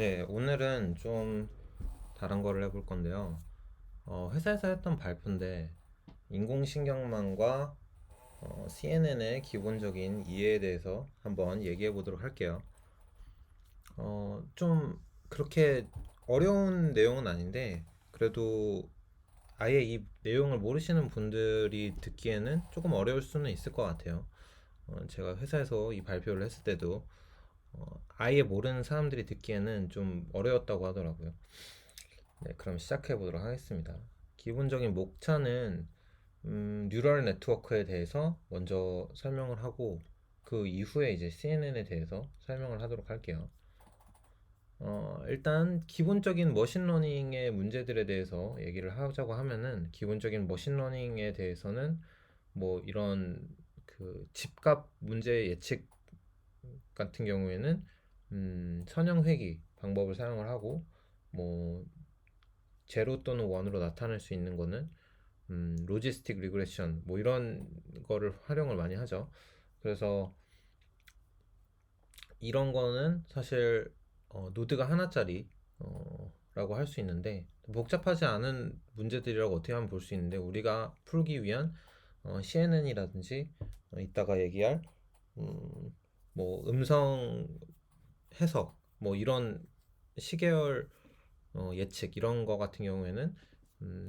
네, 오늘은 좀 다른 거를 해볼 건데요. 회사에서 했던 발표인데, 인공신경망과 CNN의 기본적인 이해에 대해서 한번 얘기해 보도록 할게요. 좀 그렇게 어려운 내용은 아닌데, 그래도 아예 이 내용을 모르시는 분들이 듣기에는 조금 어려울 수는 있을 것 같아요. 제가 회사에서 이 발표를 했을 때도 아예 모르는 사람들이 듣기에는 좀 어려웠다고 하더라고요. 네, 그럼 시작해 보도록 하겠습니다. 기본적인 목차는 뉴럴 네트워크에 대해서 먼저 설명을 하고 그 이후에 이제 CNN에 대해서 설명을 하도록 할게요. 일단 기본적인 머신러닝의 문제들에 대해서 얘기를 하자고 하면은 기본적인 머신러닝에 대해서는 뭐 이런 그 집값 문제 예측 같은 경우에는 선형 회귀 방법을 사용을 하고 뭐 제로 또는 원으로 나타낼 수 있는 거는 로지스틱 리그레션 뭐 이런 거를 활용을 많이 하죠. 그래서 이런 거는 사실 노드가 하나짜리 라고 할 수 있는데 복잡하지 않은 문제들이라고 어떻게 하면 볼 수 있는데 우리가 풀기 위한 CNN이라든지 이따가 얘기할 음, 뭐 음성 해석 뭐 이런 시계열 예측 이런 거 같은 경우에는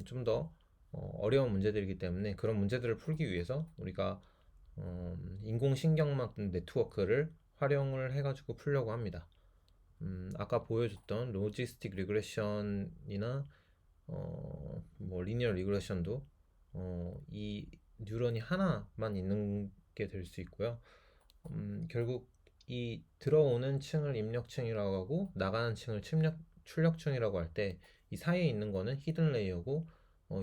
좀 더 어려운 문제들이기 때문에 그런 문제들을 풀기 위해서 우리가 인공신경막 네트워크를 활용을 해가지고 풀려고 합니다. 아까 보여줬던 로지스틱 리그레션이나 뭐 리니어 리그레션도 이 뉴런이 하나만 있는 게 될 수 있고요. 결국 이 들어오는 층을 입력층이라고 하고 나가는 층을 출력층이라고 할 때 이 사이에 있는 거는 히든 레이어고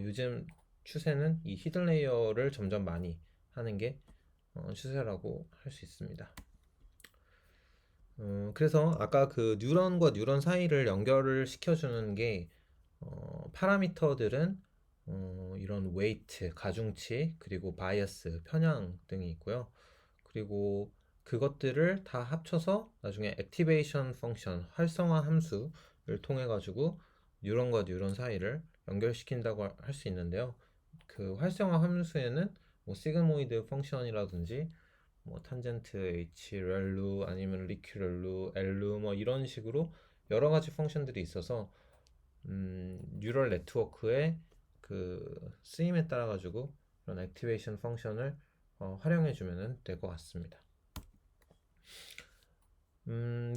요즘 추세는 이 히든 레이어를 점점 많이 하는 게 추세라고 할 수 있습니다. 그래서 아까 그 뉴런과 뉴런 사이를 연결을 시켜주는 게 파라미터들은 이런 웨이트, 가중치, 그리고 바이어스, 편향 등이 있고요. 그리고 그것들을 다 합쳐서 나중에 액티베이션 펑션, 활성화 함수를 통해 가지고 뉴런과 뉴런 사이를 연결시킨다고 할 수 있는데요. 그 활성화 함수에는 뭐 시그모이드 펑션이라든지 뭐 탄젠트 H, 렐루 아니면 리큐 렐루, 엘루 뭐 이런 식으로 여러 가지 펑션들이 있어서 뉴럴 네트워크의 그 쓰임에 따라 가지고 이런 액티베이션 펑션을 활용해 주면 될 것 같습니다.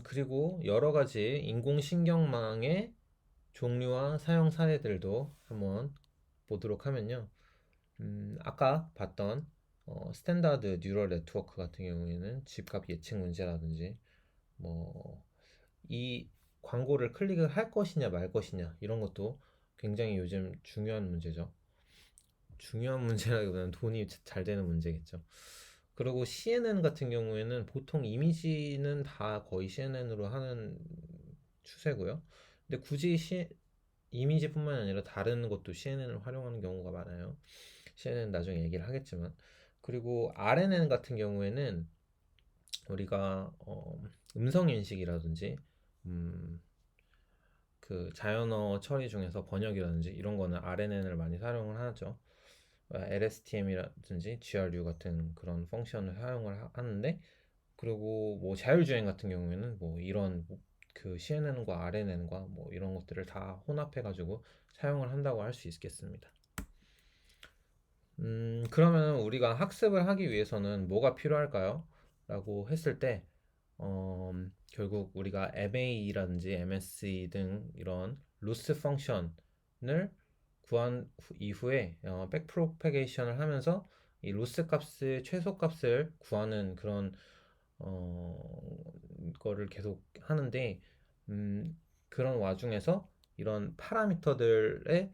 그리고 여러 가지 인공신경망의 종류와 사용 사례들도 한번 보도록 하면요. 아까 봤던 스탠다드 뉴럴 네트워크 같은 경우에는 집값 예측 문제라든지 뭐 이 광고를 클릭을 할 것이냐 말 것이냐 이런 것도 굉장히 요즘 중요한 문제죠. 중요한 문제라기보다는 돈이 잘 되는 문제겠죠. 그리고 CNN 같은 경우에는 보통 이미지는 다 거의 CNN으로 하는 추세고요. 근데 굳이 이미지뿐만 아니라 다른 것도 CNN을 활용하는 경우가 많아요. CNN 나중에 얘기를 하겠지만. 그리고 RNN 같은 경우에는 우리가 음성 인식이라든지 음, 그 자연어 처리 중에서 번역이라든지 이런 거는 RNN을 많이 사용을 하죠. LSTM이라든지 GRU 같은 그런 펑션을 사용을 하는데 그리고 뭐 자율주행 같은 경우에는 뭐 이런 그 CNN과 RNN과 뭐 이런 것들을 다 혼합해 가지고 사용을 한다고 할 수 있겠습니다. 그러면 우리가 학습을 하기 위해서는 뭐가 필요할까요? 라고 했을 때 결국 우리가 MA라든지 MSE 등 이런 로스 펑션을 구한 이후에 백프로페게이션을 하면서 이 로스 값의 최소 값을 구하는 그런 거를 계속 하는데 그런 와중에서 이런 파라미터들의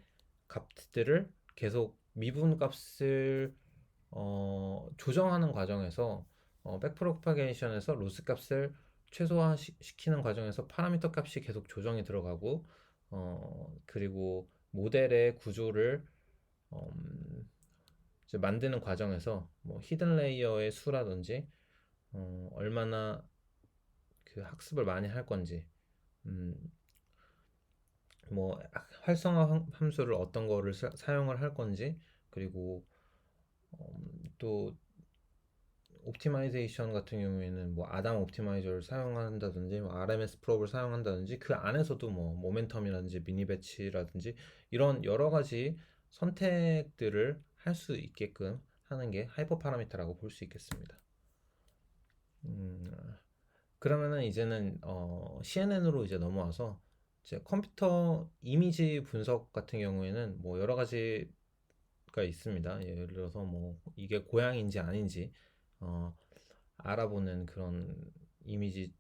값들을 계속 미분 값을 조정하는 과정에서 백프로파게이션에서 로스 값을 최소화시키는 과정에서 파라미터 값이 계속 조정이 들어가고 그리고 모델의 구조를 이제 만드는 과정에서 뭐 히든 레이어의 수라든지 얼마나 그 학습을 많이 할 건지 음, 뭐 활성화 함수를 어떤 거를 사용을 할 건지, 그리고 또 옵티마이제이션 같은 경우에는 뭐 아담 옵티마이저를 사용한다든지 뭐 RMS 프롭을 사용한다든지 그 안에서도 뭐 모멘텀이라든지 미니 배치라든지 이런 여러 가지 선택들을 할 수 있게끔 하는 게 하이퍼 파라미터라고 볼 수 있겠습니다. 음, 그러면은 이제는 CNN으로 이제 넘어와서 이제 컴퓨터 이미지 분석 같은 경우에는 뭐 여러 가지가 있습니다. 예를 들어서 뭐 이게 고양인지 아닌지 어, 알아보는 그런 이미지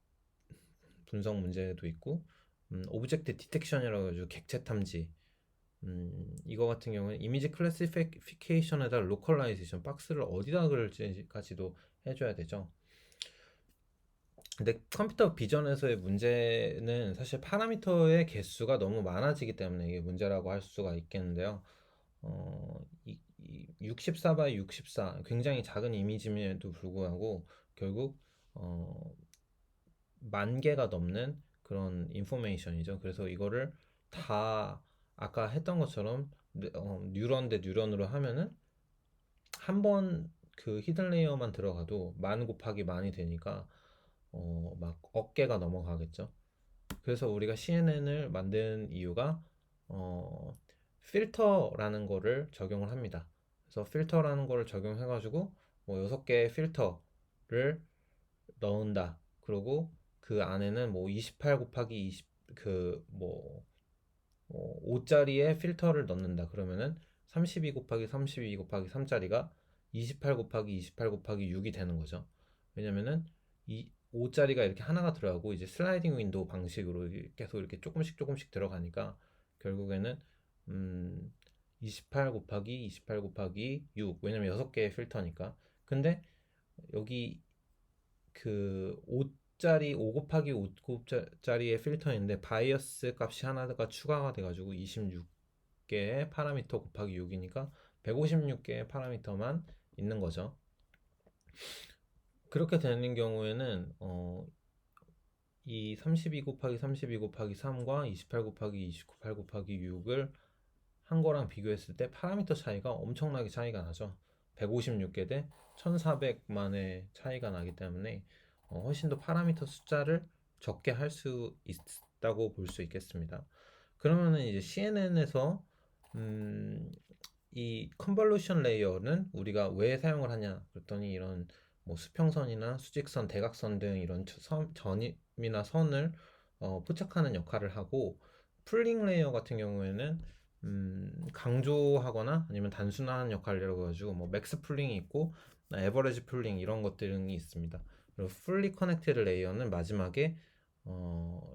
분석 문제도 있고, 오브젝트 디텍션이라고 해가지고 객체 탐지, 이거 같은 경우는 이미지 클래시피케이션에다 로컬라이제이션 박스를 어디다 그럴지까지도 해줘야 되죠. 근데 컴퓨터 비전에서의 문제는 사실 파라미터의 개수가 너무 많아지기 때문에 이게 문제라고 할 수가 있겠는데요. 64 by 64 굉장히 작은 이미지임에도 불구하고 결국 어, 10,000개가 넘는 그런 인포메이션이죠. 그래서 이거를 다 아까 했던 것처럼 뉴런 대 뉴런으로 하면은 한 번 그 히든 레이어만 들어가도 만 곱하기 만이 되니까 막 억개가 넘어가겠죠. 그래서 우리가 CNN을 만든 이유가 어, 필터라는 거를 적용을 합니다. 그래서 필터라는 거를 적용해가지고 뭐 6개의 필터를 넣은다. 그리고 그 안에는 뭐 28 곱하기 20 그뭐 5짜리의 필터를 넣는다. 그러면은 32 곱하기 32 곱하기 3짜리가 28 곱하기 28 곱하기 6이 되는 거죠. 왜냐면은 이 5짜리가 이렇게 하나가 들어가고 이제 슬라이딩 윈도우 방식으로 계속 이렇게 조금씩 들어가니까 결국에는 음 28 곱하기 28 곱하기 6, 왜냐면 6개의 필터니까. 근데 여기 그 5짜리 5 곱하기 5짜리의 필터인데 바이어스 값이 하나가 추가가 돼가지고 26개의 파라미터 곱하기 6이니까 156개의 파라미터만 있는 거죠. 그렇게 되는 경우에는 이 32 곱하기 32 곱하기 3과 28 곱하기 28 곱하기 6을 한 거랑 비교했을 때 파라미터 차이가 엄청나게 차이가 나죠. 156개 대 1400만의 차이가 나기 때문에 훨씬 더 파라미터 숫자를 적게 할 수 있다고 볼 수 있겠습니다. 그러면은 이제 CNN에서 이 컨볼루션 레이어는 우리가 왜 사용을 하냐 그랬더니 이런 뭐 수평선이나 수직선, 대각선 등 이런 전임이나 선을 포착하는 역할을 하고, 풀링 레이어 같은 경우에는 강조하거나 아니면 단순화하는 역할이라고 해가지고 뭐 맥스 풀링이 있고 에버리지 풀링 이런 것들이 있습니다. 그리고 풀리 커넥티드 레이어는 마지막에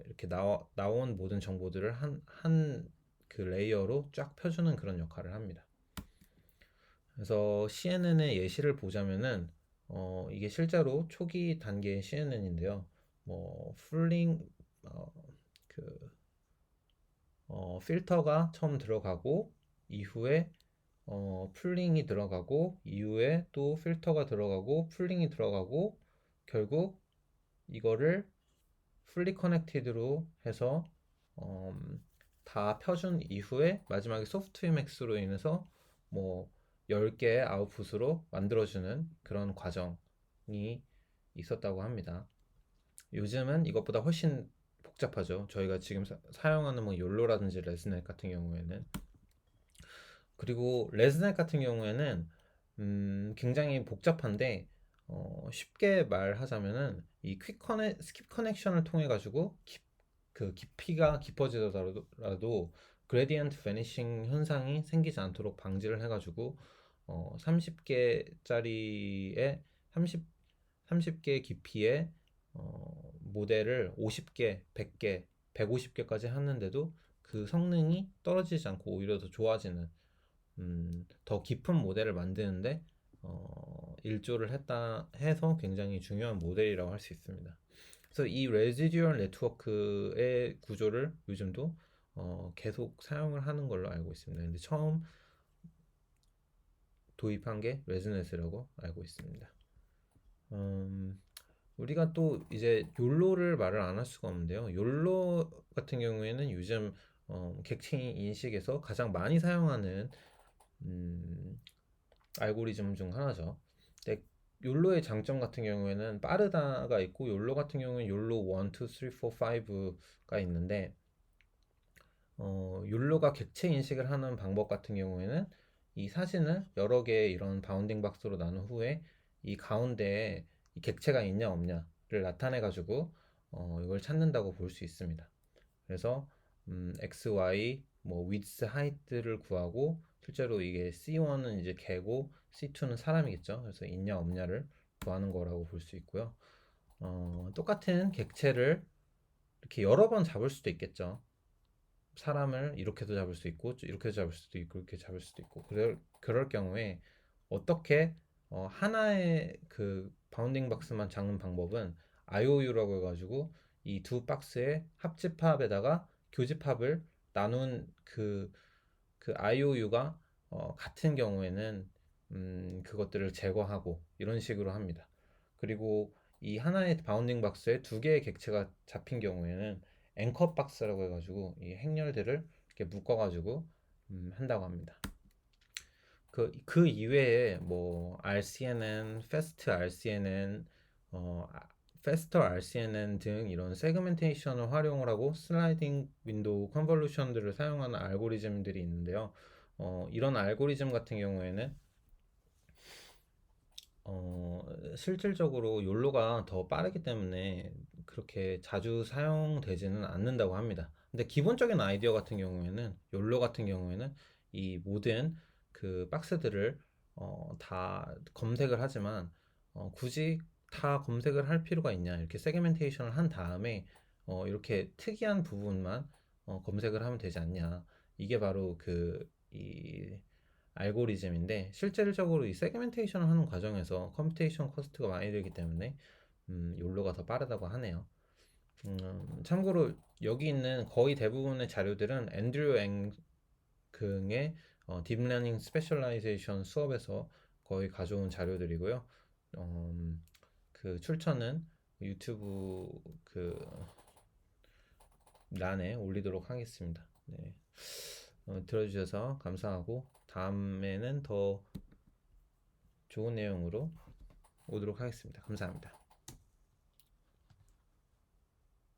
이렇게 나온 모든 정보들을 한 그 레이어로 쫙 펴주는 그런 역할을 합니다. 그래서 CNN의 예시를 보자면은 이게 실제로 초기 단계의 CNN인데요. 뭐 풀링 그 필터가 처음 들어가고 이후에 풀링이 들어가고 이후에 또 필터가 들어가고 풀링이 들어가고 결국 이거를 풀리 커넥티드로 해서 다 펴준 이후에 마지막에 소프트웨어 맥스로 인해서 뭐 10개의 아웃풋으로 만들어주는 그런 과정이 있었다고 합니다. 요즘은 이것보다 훨씬 복잡하죠. 저희가 지금 사용하는 뭐 욜로라든지 레스넷 같은 경우에는. 그리고 레스넷 같은 경우에는 굉장히 복잡한데 쉽게 말하자면은 이 스킵 커넥션을 통해 가지고 그 깊이가 깊어지더라도 그레디언트 베니싱 현상이 생기지 않도록 방지를 해가지고 30개짜리의 30개 깊이의 모델을 50개, 100개, 150개까지 하는데도 그 성능이 떨어지지 않고 오히려 더 좋아지는, 더 깊은 모델을 만드는데 일조를 했다 해서 굉장히 중요한 모델이라고 할 수 있습니다. 그래서 이 레지듀얼 네트워크의 구조를 요즘도 계속 사용을 하는 걸로 알고 있습니다. 근데 처음 도입한 게 레즈넷이라고 알고 있습니다. 우리가 또 이제 욜로를 말을 안 할 수가 없는데요. 욜로 같은 경우에는 요즘 객체 인식에서 가장 많이 사용하는 음, 알고리즘 중 하나죠. 근데 욜로의 장점 같은 경우에는 빠르다가 있고 욜로 같은 경우는 욜로 1, 2, 3, 4, 5가 있는데 욜로가 객체 인식을 하는 방법 같은 경우에는 이 사진을 여러 개의 이런 바운딩 박스로 나눈 후에 이 가운데에 이 객체가 있냐 없냐를 나타내 가지고 이걸 찾는다고 볼 수 있습니다. 그래서 x, y, 뭐 width, height를 구하고 실제로 이게 C1은 이제 개고 C2는 사람이겠죠. 그래서 있냐 없냐를 구하는 거라고 볼 수 있고요. 똑같은 객체를 이렇게 여러 번 잡을 수도 있겠죠. 사람을 이렇게도 잡을 수 있고 이렇게 잡을 수도 있고 이렇게 잡을 수도 있고 그럴 경우에 어떻게 하나의 그 바운딩 박스만 잡는 방법은 IOU라고 해가지고 이 두 박스의 합집합에다가 교집합을 나눈 그 IOU가 같은 경우에는 그것들을 제거하고 이런 식으로 합니다. 그리고 이 하나의 바운딩 박스에 두 개의 객체가 잡힌 경우에는 앵커 박스라고 해가지고 이 행렬들을 이렇게 묶어가지고 한다고 합니다. 그 이외에 뭐 RCNN, Fast RCNN, Faster RCNN 등 이런 세그멘테이션을 활용을 하고 슬라이딩 윈도우 컨볼루션들을 사용하는 알고리즘들이 있는데요. 이런 알고리즘 같은 경우에는 실질적으로 욜로가 더 빠르기 때문에 그렇게 자주 사용되지는 않는다고 합니다. 근데 기본적인 아이디어 같은 경우에는 욜로 같은 경우에는 이 모든 그 박스들을 다 검색을 하지만 굳이 다 검색을 할 필요가 있냐 이렇게 세그멘테이션을 한 다음에 이렇게 특이한 부분만 검색을 하면 되지 않냐 이게 바로 이 알고리즘인데 실질적으로 이 세그멘테이션을 하는 과정에서 컴퓨테이션 코스트가 많이 들기 때문에 욜로가 더 빠르다고 하네요. 참고로 여기 있는 거의 대부분의 자료들은 앤드류 앵크의 딥러닝 스페셜라이제이션 수업에서 거의 가져온 자료들이고요. 그 출처는 유튜브 그 란에 올리도록 하겠습니다. 네. 들어주셔서 감사하고 다음에는 더 좋은 내용으로 오도록 하겠습니다. 감사합니다.